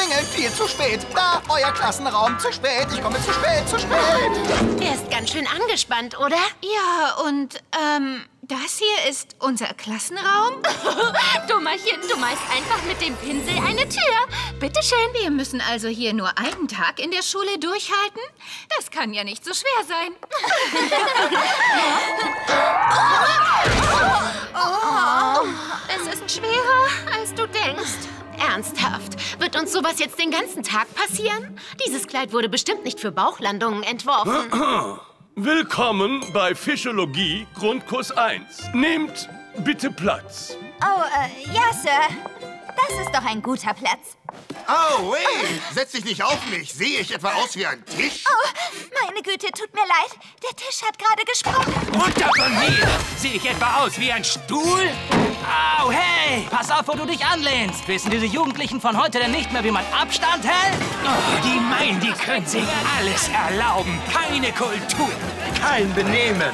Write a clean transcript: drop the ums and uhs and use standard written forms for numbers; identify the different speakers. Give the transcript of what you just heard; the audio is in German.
Speaker 1: klingeln viel zu spät. Da, euer Klassenraum, zu spät. Ich komme zu spät, zu spät.
Speaker 2: Er ist ganz schön angespannt, oder?
Speaker 3: Ja, und, das hier ist unser Klassenraum?
Speaker 2: Dummerchen, du malst einfach mit dem Pinsel eine Tür. Bitteschön.
Speaker 3: Wir müssen also hier nur einen Tag in der Schule durchhalten? Das kann ja nicht so schwer sein.
Speaker 2: Es ist schwerer, als du denkst. Ernsthaft? Wird uns sowas jetzt den ganzen Tag passieren? Dieses Kleid wurde bestimmt nicht für Bauchlandungen entworfen.
Speaker 4: Willkommen bei Physiologie Grundkurs 1. Nehmt bitte Platz.
Speaker 5: Oh, ja, Sir. Das ist doch ein guter Platz.
Speaker 6: Oh, hey, setz dich nicht auf mich. Sehe ich etwa aus wie ein Tisch?
Speaker 5: Oh, meine Güte, tut mir leid. Der Tisch hat gerade gesprochen.
Speaker 7: Runter von mir! Sehe ich etwa aus wie ein Stuhl? Au, hey! Pass auf, wo du dich anlehnst. Wissen diese Jugendlichen von heute denn nicht mehr, wie man Abstand hält? Oh, die meinen, die können sich alles erlauben. Keine Kultur.
Speaker 8: Kein Benehmen.